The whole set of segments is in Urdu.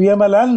PMLN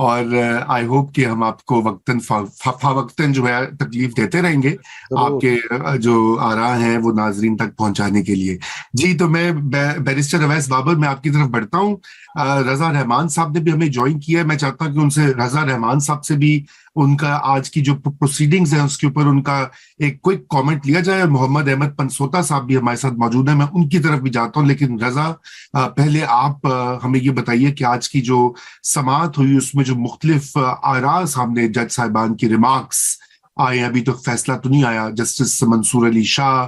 اور آئی ہوپ کہ ہم آپ کو وقتاً فوقتاً جو ہے تکلیف دیتے رہیں گے آپ کے جو آراء ہیں وہ ناظرین تک پہنچانے کے لیے. جی تو میں بیرسٹر اویس بابر میں آپ کی طرف بڑھتا ہوں. رضا رحمان صاحب نے بھی ہمیں جوائن کیا ہے. میں چاہتا ہوں کہ ان سے رضا رحمان صاحب سے بھی ان کا آج کی جو پروسیڈنگز ہیں اس کے اوپر ان کا ایک کوئک کامنٹ لیا جائے. محمد احمد پنسوتا صاحب بھی ہمارے ساتھ موجود ہیں, میں ان کی طرف بھی جاتا ہوں. لیکن رضا پہلے آپ ہمیں یہ بتائیے کہ آج کی جو سماعت ہوئی اس میں جو مختلف آراء سامنے جج صاحبان کی ریمارکس آئے, ابھی تو فیصلہ تو نہیں آیا, جسٹس منصور علی شاہ,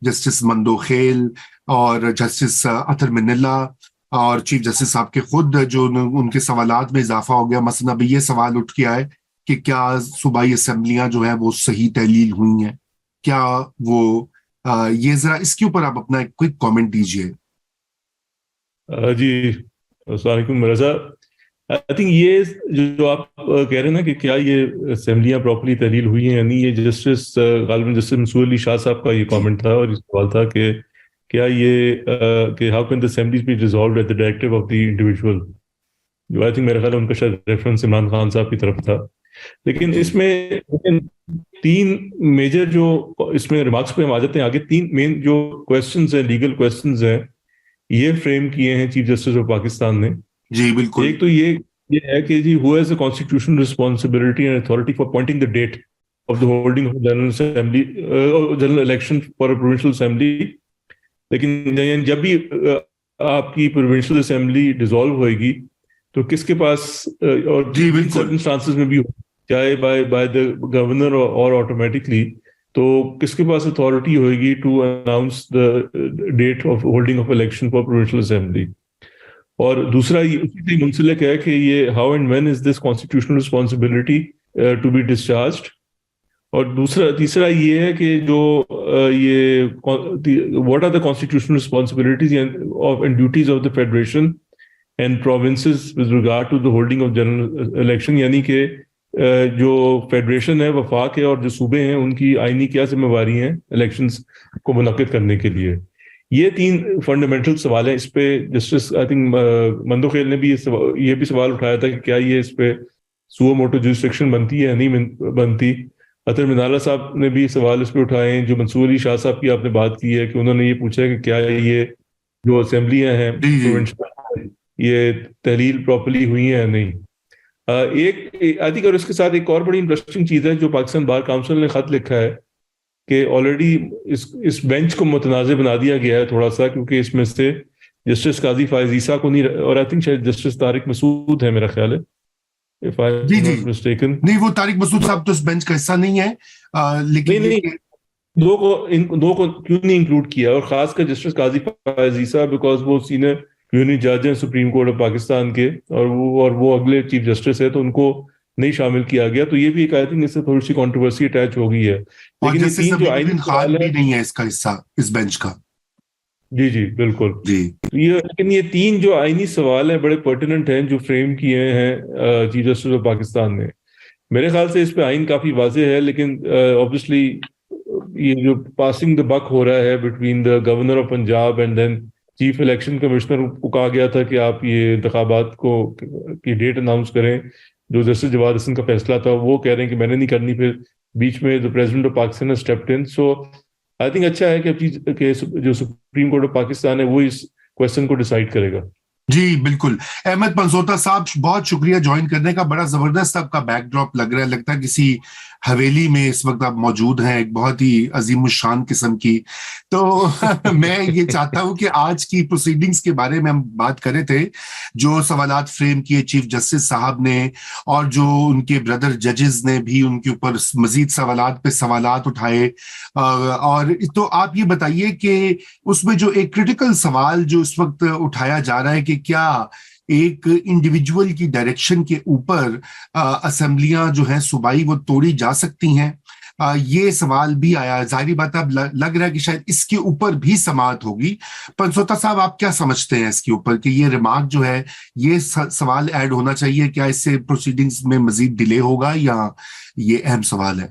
جسٹس مندوخیل اور جسٹس اطہر من اللہ اور چیف جسٹس صاحب کے خود جو ان کے سوالات میں اضافہ ہو گیا. مثلا ابھی یہ سوال اٹھ کے آئے کہ کیا صوبائی اسمبلیاں جو ہیں وہ صحیح تحلیل ہوئی ہیں, کیا وہ یہ ذرا اس کے اوپر آپ اپنا ایک کوئک کامنٹ دیجئے. جی السلام علیکم رضا. آئی تھنک یہ جو آپ کہہ رہے ہیں نا کہ کیا یہ اسمبلیاں پراپرلی تحلیل ہوئی ہیں, یعنی یہ جسٹس غالباً جسٹس منصور علی شاہ صاحب کا یہ کامنٹ تھا اور یہ سوال تھا کہ کیا یہ کہ how can the assemblies be resolved at the directive of the individual, جو آئی تھنک میرے خیال ہے ان کا شاید ریفرنس عمران خان صاحب کی طرف تھا. لیکن اس میں تین میجر جو اس میں ریمارکس پہ ہم آ جاتے ہیں آگے, تین مین جو کویسچنز ہیں, لیگل کویسچنز ہیں, یہ فریم کیے ہیں چیف جسٹس آف پاکستان نے. جی بالکل. ایک تو یہ ہے کہ جی who has a constitutional responsibility and authority for appointing the date of the holding of general assembly general election for a provincial assembly. لیکن جب بھی آپ کی پروونشل اسمبلی ڈیزالو ہوئے گی تو کس کے پاس, اور سرکمسٹانسز میں بھی چاہے بائی دا گورنر اور آٹومیٹکلی, تو کس کے پاس اتھارٹی ہوئے گی to announce the date of holding of election for provincial assembly. اور دوسرا اسی سے منسلک ہے کہ یہ how and when is this constitutional responsibility to be discharged. اور تیسرا یہ ہے کہ جو یہ what are the constitutional responsibilities and duties of the federation and provinces with regard to the holding of general election, یعنی کہ جو فیڈریشن ہے, وفاق ہے, اور جو صوبے ہیں ان کی آئینی کیا ذمہ داری ہیں الیکشنز کو منعقد کرنے کے لیے. یہ تین فنڈامنٹل سوال ہیں. اس پہ جسٹس آئی تھنک مندوخیل نے بھی یہ بھی سوال اٹھایا تھا کہ کیا یہ اس پہ سو موٹو جورسڈکشن بنتی ہے یا نہیں بنتی. اطہر من اللہ صاحب نے بھی سوال اس پہ اٹھائے ہیں. جو منصور علی شاہ صاحب کی آپ نے بات کی ہے کہ انہوں نے یہ پوچھا ہے کہ کیا یہ جو اسمبلیاں ہیں یہ تحلیل پراپرلی ہوئی ہیں یا نہیں. ایک آئی تھنک, اور اس کے ساتھ ایک اور بڑی انٹرسٹنگ چیز ہے جو پاکستان بار کاؤنسل نے خط لکھا ہے کہ آلریڈی اس بینچ کو متنازع بنا دیا گیا ہے تھوڑا سا, کیونکہ اس میں سے جسٹس قاضی فائز عیسیٰ کو نہیں, اور آئی تھنک شاید جسٹس طارق مسعود ہے میرا خیال ہے, جی نہیں وہ طارق مسعود صاحب تو اس بینچ کا حصہ نہیں ہے, لیکن دو کو کیوں نہیں انکلوڈ کیا, اور خاص کر justice Qazi Faez Isa because وہ سینئر یونین جج ہیں سپریم کورٹ آف پاکستان کے, اور وہ اگلے چیف جسٹس ہے, تو ان کو نہیں شامل کیا گیا. تو یہ بھی ایک آئی تھنک اس سے تھوڑی سی کنٹروورسی اٹیچ ہو گئی ہے. لیکن یہ تین جو آئینی سوال ہے نہیں ہے اس کا حصہ اس بینچ کا. جی بالکل. لیکن یہ تین جو آئینی سوال ہیں بڑے پرٹیننٹ ہیں جو فریم کیے ہیں چیف جسٹس آف پاکستان نے. میرے خیال سے اس پہ آئین کافی واضح ہے, لیکن آبویسلی یہ جو پاسنگ دا بک ہو رہا ہے between the governor of Punjab and then chief election commissioner کو کہا گیا تھا کہ آپ یہ انتخابات کی ڈیٹ اناؤنس کریں. جو جسٹس جواد حسن کا فیصلہ تھا وہ کہہ رہے ہیں کہ میں نے نہیں کرنی, پھر بیچ میں the president of Pakistan has stepped in. So I think اچھا ہے کہ جو سپریم کورٹ آف پاکستان ہے وہ اس کویسچن کو ڈیسائیڈ کرے گا. جی بالکل. احمد پنسوتا صاحب بہت شکریہ جوائن کرنے کا, بڑا زبردست آپ کا بیک ڈراپ لگ رہا ہے, لگتا ہے کسی حویلی میں اس وقت آپ موجود ہیں, ایک بہت ہی عظیم الشان قسم کی. تو میں یہ چاہتا ہوں کہ آج کی پروسیڈنگز کے بارے میں ہم بات کرے تھے, جو سوالات فریم کیے چیف جسٹس صاحب نے اور جو ان کے بردر ججز نے بھی ان کے اوپر مزید سوالات پہ سوالات اٹھائے. اور تو آپ یہ بتائیے کہ اس میں جو ایک کریٹیکل سوال جو اس وقت اٹھایا جا رہا ہے کہ کیا ایک انڈیویجول کی ڈائریکشن کے اوپر اسمبلیاں جو ہیں صوبائی وہ توڑی جا سکتی ہیں, یہ سوال بھی آیا. ظاہری بات اب لگ رہا ہے کہ شاید اس کے اوپر بھی سماعت ہوگی. پنسوتا صاحب آپ کیا سمجھتے ہیں اس کے اوپر کہ یہ ریمارک جو ہے یہ سوال ایڈ ہونا چاہیے, کیا اس سے پروسیڈنگز میں مزید ڈیلے ہوگا, یا یہ اہم سوال ہے؟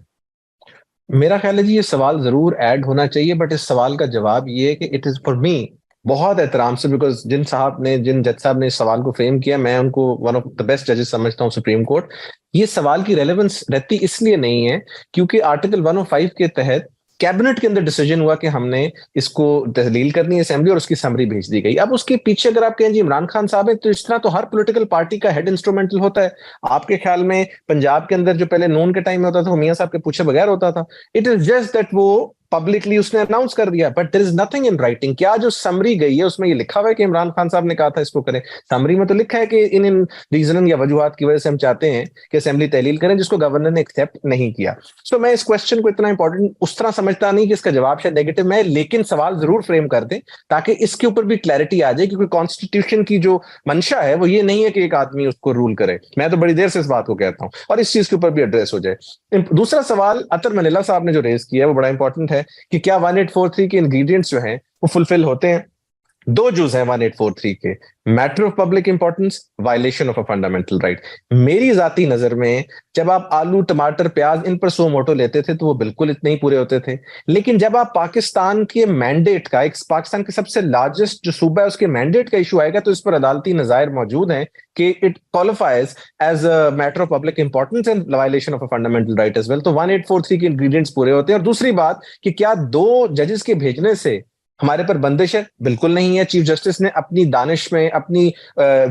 میرا خیال ہے جی یہ سوال ضرور ایڈ ہونا چاہیے, بٹ اس سوال کا جواب یہ ہے کہ اٹ از فار می بہت احترام سے, بیکاز جن جج صاحب نے اس سوال کو فریم کیا, میں ان کو ون آف دا بیسٹ ججز سمجھتا ہوں سپریم کورٹ. یہ سوال کی ریلیونس رہتی اس لیے نہیں ہے کیونکہ آرٹیکل 105 کے تحت کیبنٹ کے اندر ڈیسیجن ہوا کہ ہم نے اس کو تحلیل کرنی ہے اسمبلی, اور اس کی سمری بھیج دی گئی. اب اس کے پیچھے اگر آپ کہیں جی عمران خان صاحب ہے, تو اس طرح تو ہر پولیٹیکل پارٹی کا ہیڈ انسٹرومنٹل ہوتا ہے. آپ کے خیال میں پنجاب کے اندر جو پہلے نون کے ٹائم میں ہوتا تھا وہ میاں صاحب کے پوچھے بغیر ہوتا تھا. اٹ از جسٹ دیٹ وہ پبلکلی اس نے اناؤنس کر دیا, but there is nothing in writing. کیا جو سمری گئی ہے اس میں یہ لکھا ہوا ہے کہ عمران خان صاحب نے کہا تھا اس کو کریں؟ سمری میں تو لکھا ہے کہ ان ریزن یا وجوہات کی وجہ سے ہم چاہتے ہیں کہ اسمبلی تحلیل کریں, جس کو گورنر نے ایکسیپٹ نہیں کیا. سو میں اس کوشچن کو اتنا امپورٹنٹ اس طرح سمجھتا نہیں کہ اس کا جواب شاید نیگیٹو میں, لیکن سوال ضرور فریم کر دیں تاکہ اس کے اوپر بھی کلیئرٹی آ جائے, کیونکہ کانسٹیٹیوشن کی جو منشا ہے وہ یہ نہیں ہے کہ ایک آدمی اس کو رول کرے. میں تو بڑی دیر سے اس بات کو کہتا ہوں, اور اس چیز کے اوپر بھی ایڈریس ہو جائے. دوسرا سوال اطہر منیلا صاحب نے جو ریز کیا ہے وہ بڑا امپورٹنٹ ہے کہ کیا 1843 کے انگریڈینٹس جو ہیں وہ فلفل ہوتے ہیں. دو جز ہیں 1843 کے, matter of public importance, violation of a fundamental right. میری ذاتی نظر میں جب آپ آلو ٹماٹر پیاز ان پر سو موٹو لیتے تھے تو وہ بالکل اتنے ہی پورے ہوتے تھے, لیکن جب آپ پاکستان کے مینڈیٹ کا, ایک پاکستان کے سب سے لارجسٹ جو صوبہ ہے اس کے مینڈیٹ کا ایشو آئے گا, تو اس پر عدالتی نظائر موجود ہیں کہ it qualifies as a matter of public importance and violation of a fundamental right as well. تو 1843 کے انگریڈینٹس پورے ہوتے ہیں. اور دوسری بات کہ کیا دو ججز کے بھیجنے سے ہمارے پر بندش ہے؟ بالکل نہیں ہے. چیف جسٹس نے اپنی دانش میں, اپنی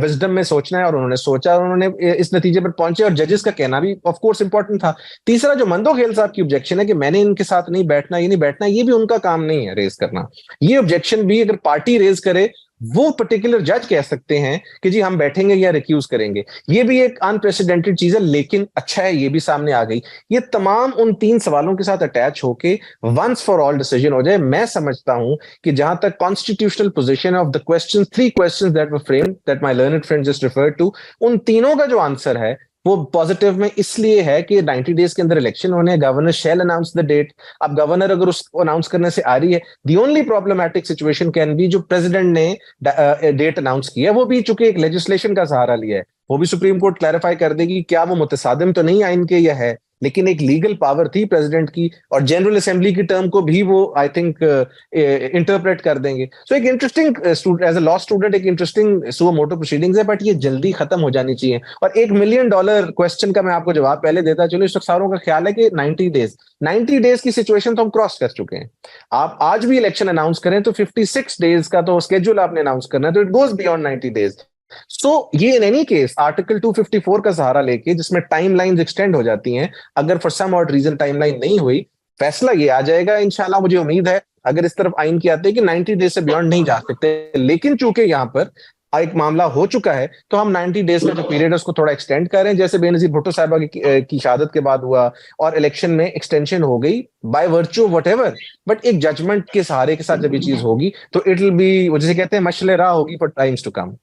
وزڈم میں سوچنا ہے, اور انہوں نے سوچا اور انہوں نے اس نتیجے پر پہنچے, اور ججز کا کہنا بھی آف کورس امپورٹنٹ تھا. تیسرا جو مندو خیل صاحب کی آبجیکشن ہے کہ میں نے ان کے ساتھ نہیں بیٹھنا, یہ نہیں بیٹھنا, یہ بھی ان کا کام نہیں ہے ریز کرنا. یہ آبجیکشن بھی اگر پارٹی ریز کرے وہ پرٹیکولر جج کہہ سکتے ہیں کہ جی ہم بیٹھیں گے یا ریکیوز کریں گے. یہ بھی ایک انپریسیڈنٹڈ چیز ہے, لیکن اچھا ہے یہ بھی سامنے آ گئی. یہ تمام ان تین سوالوں کے ساتھ اٹیچ ہو کے ونس فار آل ڈیسیجن ہو جائے. میں سمجھتا ہوں کہ جہاں تک constitutional position of the question, 3 questions that were framed that my learned friend just referred to, ان تینوں کا جو آنسر ہے وہ پازیٹیو میں اس لیے ہے کہ 90 ڈیز کے اندر الیکشن ہونے ہیں. Governor shall announce the date. اب گورنر اگر اس کو اناؤنس کرنے سے آ رہی ہے, the only problematic situation can be جو پریزیڈنٹ نے ڈیٹ اناؤنس کی ہے, وہ بھی چونکہ ایک لیجسلیشن کا سہارا لیا ہے, وہ بھی سپریم کورٹ کلیریفائی کر دے گی کیا وہ متصادم تو نہیں آئین کے یا ہے, لیکن ایک لیگل پاور تھی پریزیڈنٹ کی, اور جنرل اسمبلی کی ٹرم کو بھی وہ آئی تھنک انٹرپریٹ کر دیں گے. سو ایک interesting as a law student ایک انٹرسٹنگ سو موٹو پروسیڈنگز ہے, بٹ یہ جلدی ختم ہو جانی چاہیے. اور ایک $1 ملین کوسچن کا میں آپ کو جواب پہلے دیتا چلو. اس وقت ساروں کا خیال ہے کہ 90 ڈیز کی سچویشن تو ہم کراس کر چکے ہیں. آپ آج بھی الیکشن اناؤنس کریں تو 56 ڈیز کا تو اسکیڈول آپ نے اناؤنس کرنا ہے, تو اٹ گوز بیونڈ 90 ڈیز. سو یہ ان اینی کیس آرٹیکل 254 کا سہارا لے کے, جس میں ٹائم لائنز ایکسٹینڈ ہو جاتی ہیں, اگر فار سم اور ریزن ٹائم لائن نہیں ہوئی, فیصلہ یہ آ جائے گا انشاءاللہ. مجھے امید ہے اگر اس طرف آئین کی آتے ہیں کہ 90 ڈیز سے بیونڈ نہیں جا سکتے, لیکن چونکہ یہاں پر ایک معاملہ ہو چکا ہے تو ہم 90 ڈیز کا جو پیریڈ ہے اس کو تھوڑا ایکسٹینڈ کر رہے ہیں, جیسے بے نظیر بھٹو صاحبہ کی شہادت کے بعد ہوا, اور الیکشن میں ایکسٹینشن ہو گئی by virtue what ever, but ایک ججمنٹ کے سہارے کے ساتھ جب یہ چیز ہوگی تو اٹ ول بی, جسے کہتے ہیں مشعل راہ ہوگی فار ٹائمز ٹو کم.